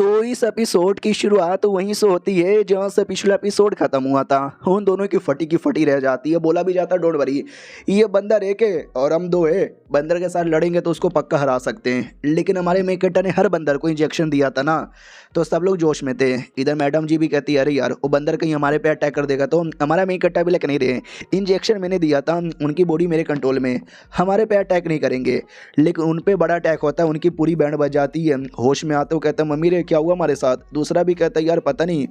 तो इस एपिसोड की शुरुआत वहीं से होती है जहाँ से पिछला एपिसोड खत्म हुआ था। उन दोनों की फटी रह जाती है। बोला भी जाता डोंट वरी, ये बंदर एक है और हम दो है, बंदर के साथ लड़ेंगे तो उसको पक्का हरा सकते हैं। लेकिन हमारे मेकटर ने हर बंदर को इंजेक्शन दिया था ना, तो सब लोग जोश में थे। इधर मैडम जी भी कहती है अरे यार वो बंदर कहीं हमारे पे अटैक कर देगा, तो हमारा मेकट्टा भी लेकर नहीं रहे। इंजेक्शन मैंने दिया था, उनकी बॉडी मेरे कंट्रोल में, हमारे पे अटैक नहीं करेंगे। लेकिन उन पे बड़ा अटैक होता है, उनकी पूरी बैंड बज जाती है। होश में आते हो कहते हैं मम्मी रे क्या हुआ हमारे साथ। दूसरा भी कहता है यार पता नहीं,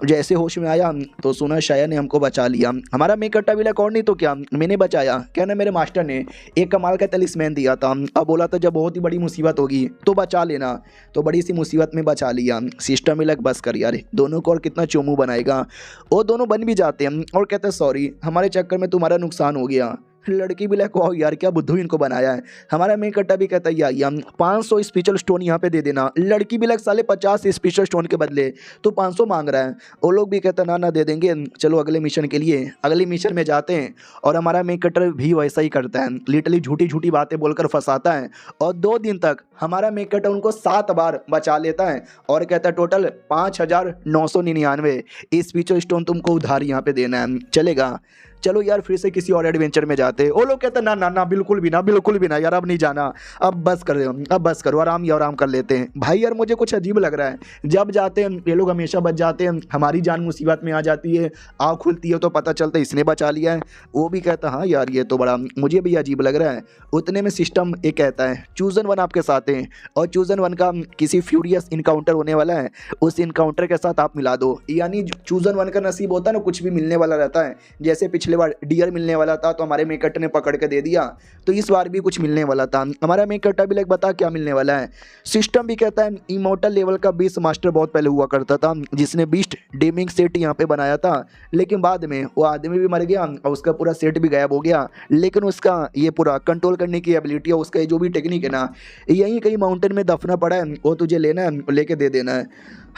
जैसे होश में आया तो सुना शायद ने हमको बचा लिया। हमारा मेकट्टा भी लगा और नहीं तो क्या, मैंने बचाया। कहना मेरे मास्टर ने एक कमाल का तलिस्मैन दिया था, अब बोला था जब बहुत ही बड़ी मुसीबत होगी तो बचा लेना, तो बड़ी सी मुसीबत में बचा लिया। सिस्टम ही लग बस कर यार, दोनों को और कितना चोमू बनाएगा। वो दोनों बन भी जाते हैं और कहते हैं सॉरी हमारे चक्कर में तुम्हारा नुकसान हो गया। लड़की भी लाइक वाह यार क्या बुद्धू इनको बनाया है। हमारा मेकट्टा भी कहता है यार 500 स्पेशल स्टोन यहाँ पे दे देना। लड़की भी लाइक साले 50 स्पेशल स्टोन के बदले तो 500 मांग रहा है। वो लोग भी कहते हैं ना दे देंगे, चलो अगले मिशन के लिए। अगले मिशन में जाते हैं और हमारा मेकट्टा भी वैसा ही करता है, लिटरली झूठी झूठी बातें बोलकर फंसाता है। और 2 दिन तक हमारा मेकट्टा उनको 7 बार बचा लेता है और कहता है टोटल 5999 स्पेशल स्टोन तुमको उधार यहाँ पे देना है, चलेगा। चलो यार फिर से किसी और एडवेंचर में जाते हैं। वो लोग कहते हैं ना ना ना बिल्कुल भी ना यार, अब नहीं जाना, अब बस कर दो, अब बस करो, आराम कर लेते हैं। भाई यार मुझे कुछ अजीब लग रहा है, जब जाते हैं ये लोग हमेशा बच जाते हैं, हमारी जान मुसीबत में आ जाती है, आँख खुलती है तो पता चलता है इसने बचा लिया है। वो भी कहता हाँ यार ये तो बड़ा मुझे भी अजीब लग रहा है। उतने में सिस्टम ये कहता है चूजन 1 आपके साथ हैं और चूजन 1 का किसी फ्यूरियस इनकाउंटर होने वाला है, उस इनकाउंटर के साथ आप मिला दो। यानी चूजन 1 का नसीब होता है ना, कुछ भी मिलने वाला रहता है। जैसे पिछले बार डियर मिलने वाला था तो हमारे मेकट्टा ने पकड़ के दे दिया, तो इस बार भी कुछ मिलने वाला था। हमारा मेकट्टा भी लाइक बता क्या मिलने वाला है। सिस्टम भी कहता है इमोर्टल लेवल का बीस्ट मास्टर बहुत पहले हुआ करता था, जिसने बीस्ट डेमिंग सेट यहाँ पे बनाया था, लेकिन बाद में वो आदमी भी मर गया और उसका पूरा सेट भी गायब हो गया। लेकिन उसका ये पूरा कंट्रोल करने की एबिलिटी है, उसका जो भी टेक्निक है ना, यहीं कहीं माउंटेन में दफना पड़ा है, वो तुझे लेना है, लेके दे देना है।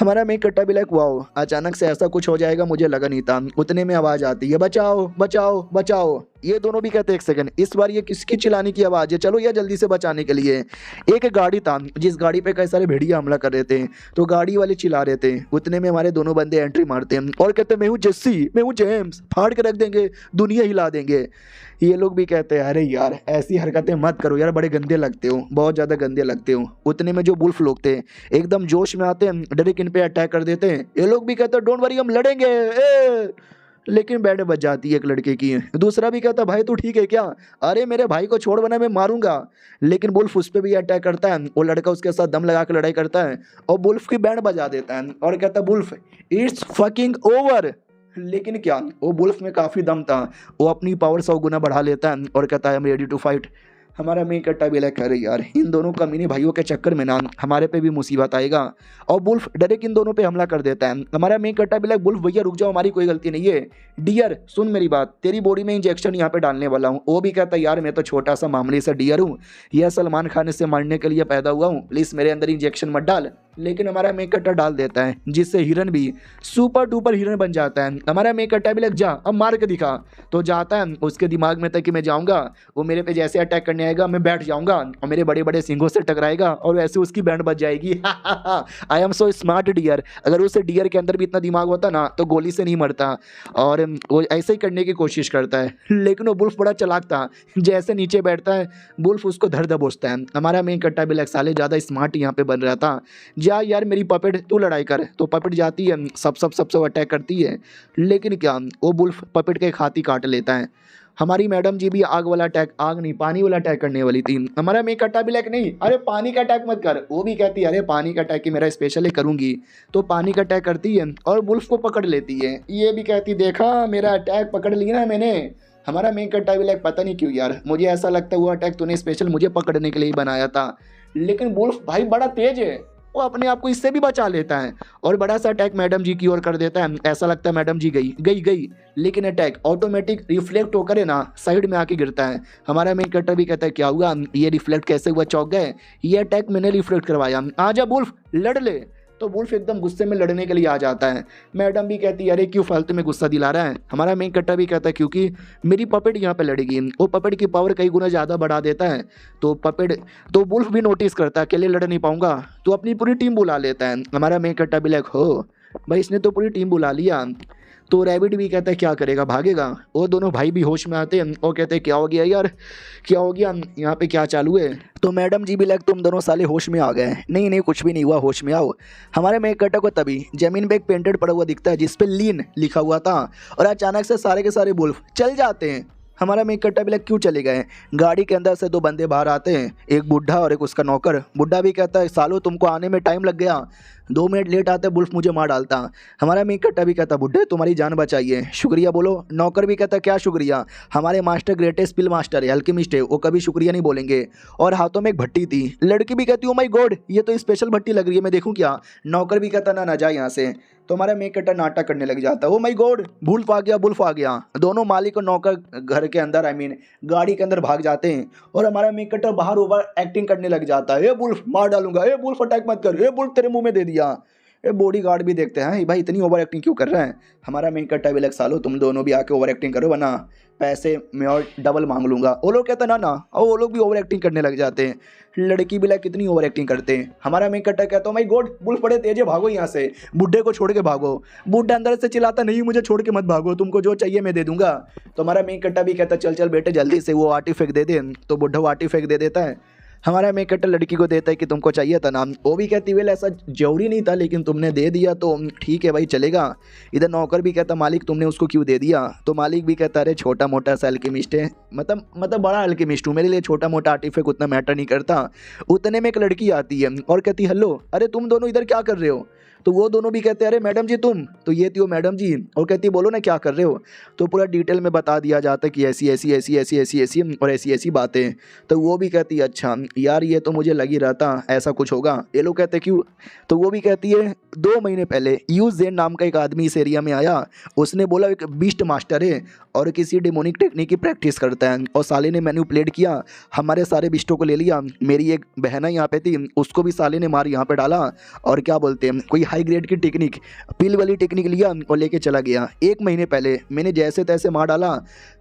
हमारा मेकट्टा भी लाइक वाओ अचानक से ऐसा कुछ हो जाएगा मुझे लगा नहीं था। उतने में आवाज़ आती है बचाओ बचाओ बचाओ। ये दोनों भी कहते हैं एक सेकंड, इस बार ये किसकी चिल्लाने की आवाज़ है, चलो यार जल्दी से बचाने के लिए। एक गाड़ी था जिस गाड़ी पे कई सारे भेड़िया हमला कर रहे थे, तो गाड़ी वाले चिल्ला रहे थे। उतने में हमारे दोनों बंदे एंट्री मारते हैं और कहते हैं मैं हूँ जेस्सी, मैं हूँ जेम्स, फाड़ के रख देंगे, दुनिया हिला देंगे। ये लोग भी कहते हैं अरे यार ऐसी हरकतें मत करो यार, बड़े गंदे लगते हो, बहुत ज़्यादा गंदे लगते हो। उतने में जो बुल्फ लोग थे एकदम जोश में आते हैं, डायरेक्ट इन पे अटैक कर देते हैं। ये लोग भी कहते हैं डोंट वरी हम लड़ेंगे लेकिन बैंड बज जाती है एक लड़के की। दूसरा भी कहता भाई तू ठीक है क्या, अरे मेरे भाई को छोड़ बना मैं मारूंगा। लेकिन बुल्फ उस पर भी अटैक करता है, वो लड़का उसके साथ दम लगा कर लड़ाई करता है और बुल्फ की बैंड बजा देता है और कहता है बुल्फ इट्स फकिंग ओवर। लेकिन क्या वो बुल्फ में काफ़ी दम था, वो अपनी पावर 100 गुना बढ़ा लेता है और कहता है I am ready to fight. हमारा मेकट्टा भी लाइक अरे यार इन दोनों कमीने भाइयों के चक्कर में ना हमारे पे भी मुसीबत आएगा, और बुल्फ डायरेक्ट इन दोनों पे हमला कर देता है। हमारा मेकट्टा भी लाइक बुल्फ भैया रुक जाओ हमारी कोई गलती नहीं है, डियर सुन मेरी बात, तेरी बॉडी में इंजेक्शन यहाँ पे डालने वाला हूँ। वो भी कहता है यार मैं तो छोटा सा मामूली सा डियर हूँ, यह सलमान खान से मारने के लिए पैदा हुआ हूँ, प्लीज़ मेरे अंदर इंजेक्शन मत डाल। लेकिन हमारा मेकट्टा डाल देता है, जिससे हिरन भी सुपर डुपर हिरन बन जाता है। हमारा मेकट्टा भी लग जा अब मार के दिखा, तो जाता है। उसके दिमाग में था कि मैं जाऊंगा, वो मेरे पे जैसे अटैक करने आएगा मैं बैठ जाऊंगा और मेरे बड़े बड़े सिंगों से टकराएगा और वैसे उसकी बैंड बच जाएगी। I am so smart dear. अगर उस डियर के अंदर भी इतना दिमाग होता ना तो गोली से नहीं मरता, और वो ऐसे ही करने की कोशिश करता है। लेकिन वो बुल्फ बड़ा चालाक था, जैसे नीचे बैठता है बुल्फ उसको धर दबोचता है। हमारा मेकट्टा भी लग साले ज़्यादा स्मार्ट यहाँ पे बन रहा था, जा यार मेरी पपेट तू लड़ाई कर, तो पपेट जाती है सब अटैक करती है। लेकिन क्या वो बुल्फ पपेट के हाथ ही काट लेता है। हमारी मैडम जी भी आग वाला अटैक, आग नहीं पानी वाला अटैक करने वाली थी। हमारा मेकट्टा भी लाइक नहीं अरे पानी का अटैक मत कर, वो भी कहती है अरे पानी का अटैक ही मेरा स्पेशल है करूंगी, तो पानी का अटैक करती है और बुल्फ को पकड़ लेती है। ये भी कहती देखा मेरा अटैक पकड़ लिया ना मैंने। हमारा मेकट्टा भी लाइक पता नहीं क्यों यार मुझे ऐसा लगता है वो अटैक तूने स्पेशल मुझे पकड़ने के लिए ही बनाया था। लेकिन बुल्फ भाई बड़ा तेज है, वो अपने आप को इससे भी बचा लेता है और बड़ा सा अटैक मैडम जी की ओर कर देता है। ऐसा लगता है मैडम जी गई, लेकिन अटैक ऑटोमेटिक रिफ्लेक्ट होकर है ना साइड में आके गिरता है। हमारा मेकट्टा भी कहता है क्या हुआ, ये रिफ्लेक्ट कैसे हुआ, चौंक गए, ये अटैक मैंने रिफ्लेक्ट करवाया, आजा बुल्फ लड़ ले। तो वुल्फ एकदम गुस्से में लड़ने के लिए आ जाता है। मैडम भी कहती है अरे क्यों फालतू में गुस्सा दिला रहा है। हमारा मेन कट्टा भी कहता है क्योंकि मेरी पपेट यहाँ पे लड़ेगी, वो पपेट की पावर कई गुना ज़्यादा बढ़ा देता है। तो वुल्फ भी नोटिस करता है अकेले लड़ नहीं पाऊंगा, तो अपनी पूरी टीम बुला लेता है। हमारा मेन कट्टा भी लाइक हो भाई इसने तो पूरी टीम बुला लिया। तो रैबिट भी कहता है क्या करेगा, भागेगा। वो दोनों भाई भी होश में आते हैं और कहते हैं क्या हो गया यार, क्या हो गया, यहाँ पे क्या चालू है। तो मैडम जी भी लाइक तुम दोनों साले होश में आ गए। नहीं नहीं कुछ भी नहीं हुआ, होश में आओ। हमारे मेन कट्टा को तभी जमीन पे एक पेंटेड पड़ा हुआ दिखता है जिसपे लीन लिखा हुआ था, और अचानक से सारे के सारे वुल्फ चल जाते हैं। हमारा मेन कट्टा भी लाइक क्यों चले गए। गाड़ी के अंदर से दो बंदे बाहर आते हैं, एक बुढ़ा और एक उसका नौकर। बुढ़ा भी कहता है सालो तुमको आने में टाइम लग गया, 2 मिनट लेट आते वुल्फ मुझे मार डालता। हमारा मेन कट्टा भी कहता बुढ़े तुम्हारी जान बचाइए, शुक्रिया बोलो। नौकर भी कहता क्या शुक्रिया, हमारे मास्टर ग्रेटेस्ट स्पिल मास्टर है, अल्केमिस्ट है, वो कभी शुक्रिया नहीं बोलेंगे। और हाथों में एक भट्टी थी। लड़की भी कहती ओ माय गॉड ये तो स्पेशल भट्टी लग रही है, मैं देखूँ क्या। नौकर भी कहता ना ना जा यहाँ से। तो हमारा मेन कट्टा नाटक करने लग जाता है ओ माय गॉड वुल्फ आ गया, वुल्फ आ गया। दोनों मालिक और नौकर घर के अंदर गाड़ी के अंदर भाग जाते हैं, और हमारा मेन कट्टा बाहर ओवर एक्टिंग करने लग जाता है। ए वुल्फ मार डालूंगा, ए वुल्फ अटैक मत कर, ए वुल्फ तेरे मुंह में दे दिया। ये बॉडी गार्ड भी देखते हैं भाई इतनी ओवर एक्टिंग क्यों कर रहे हैं। हमारा मेन कट्टा भी लग सालो तुम दोनों भी आके ओवर एक्टिंग करो वरना पैसे मैं और डबल मांग लूंगा। वो लोग कहते ना ना, और वो लोग भी ओवर एक्टिंग करने लग जाते हैं। लड़की भी लाइक कितनी ओवर एक्टिंग करते हैं। हमारा मेन कट्टा कहता माय गॉड वुल्फ बड़े तेज है, भागो यहाँ से, बुड्ढे को छोड़ के भागो। बुड्ढा अंदर से चिल्लाता नहीं मुझे छोड़ के मत भागो, तुमको जो चाहिए मैं दे दूंगा। तो हमारा मेन कट्टा भी कहता चल चल बेटे जल्दी से वो आटी फेंक दे दे। तो बुड्ढा वो आटी फेंक दे देता है। हमारा मेन कट्टा लड़की को देता है कि तुमको चाहिए था ना। वो भी कहती वेल ऐसा जरूरी नहीं था लेकिन तुमने दे दिया तो ठीक है भाई चलेगा। इधर नौकर भी कहता मालिक तुमने उसको क्यों दे दिया। तो मालिक भी कहता अरे छोटा मोटा सा अल्केमिस्ट है, मतलब बड़ा अल्केमिस्ट हूँ, मेरे लिए छोटा मोटा आर्टिफैक्ट उतना मैटर नहीं करता। उतने में एक लड़की आती है और कहती हेलो अरे तुम दोनों इधर क्या कर रहे हो। तो वो दोनों भी कहते हैं अरे मैडम जी तुम, तो ये थी वो मैडम जी, और कहती बोलो ना क्या कर रहे हो। तो पूरा डिटेल में बता दिया जाता है कि ऐसी ऐसी ऐसी ऐसी ऐसी ऐसी और ऐसी ऐसी बातें। तो वो भी कहती है अच्छा यार ये तो मुझे लग ही रहा था ऐसा कुछ होगा। ये लोग कहते क्यों। तो वो भी कहती है 2 महीने पहले यूज जेन नाम का एक आदमी इस एरिया में आया, उसने बोला एक बीस्ट मास्टर है और किसी डिमोनिक टेक्निक की प्रैक्टिस करता है, और साले ने मैनिपुलेट किया हमारे सारे बिस्टों को ले लिया। मेरी एक बहना यहाँ पे थी उसको भी साले ने मार यहाँ पे डाला, और क्या बोलते हैं कोई हाई ग्रेड की टेक्निक पिल वाली टेक्निक लिया और लेके चला गया। 1 महीने पहले मैंने जैसे तैसे मार डाला,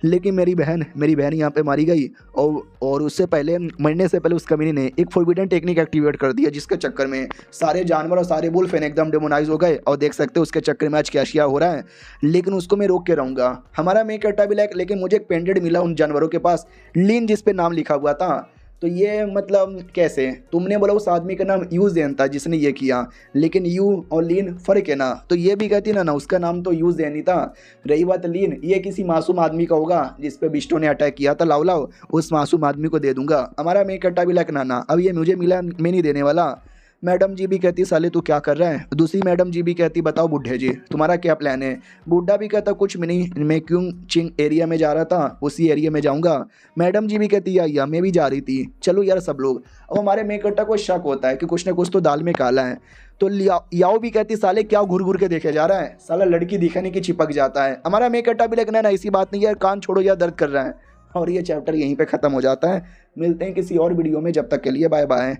लेकिन मेरी बहन यहाँ पे मारी गई। और उससे पहले मरने से पहले उस कमीने ने एक फॉरबिडन टेक्निक एक्टिवेट कर दिया जिसके चक्कर में सारे जानवर और सारे वुल्फ एकदम डेमोनाइज हो गए। और देख सकते हो उसके चक्कर में आज क्या शिया हो रहा है, लेकिन उसको मैं रोक के रहूँगा। हमारा मेन कट्टा भी लाइक लेकिन मुझे एक पेंडेड मिला उन जानवरों के पास लीन जिस पे नाम लिखा हुआ था। तो ये मतलब कैसे, तुमने बोला उस आदमी का नाम यू जैन था जिसने ये किया, लेकिन यू और लीन फर्क है ना। तो ये भी कहती ना उसका नाम तो यू जैन ही था। रही बात लीन, ये किसी मासूम आदमी का होगा जिस पे बिस्टो ने अटैक किया था। लाओ उस मासूम आदमी को दे दूंगा। हमारा मेन कट्टा भी लाइक ना अब ये मुझे मिला मैं नहीं देने वाला। मैडम जी भी कहती साले तू क्या कर रहा है। दूसरी मैडम जी भी कहती बताओ बुढ़े जी तुम्हारा क्या प्लान है। बुढ़ा भी कहता कुछ भी नहीं, मैं क्यों चिंग एरिया में जा रहा था उसी एरिया में जाऊंगा। मैडम जी भी कहती या मैं भी जा रही थी, चलो यार सब लोग। अब हमारे मेन कट्टा को शक होता है कि कुछ ना कुछ तो दाल में काला है। तो याओ भी कहती साले क्या घुर घुर के देखे जा रहा है, साला लड़की दिखाने की चिपक जाता है। हमारा मेन कट्टा भी लगना ना ऐसी बात नहीं यार कान छोड़ो यार दर्द कर रहा है। और ये चैप्टर यहीं पर ख़त्म हो जाता है। मिलते हैं किसी और वीडियो में, जब तक के लिए बाय बाय।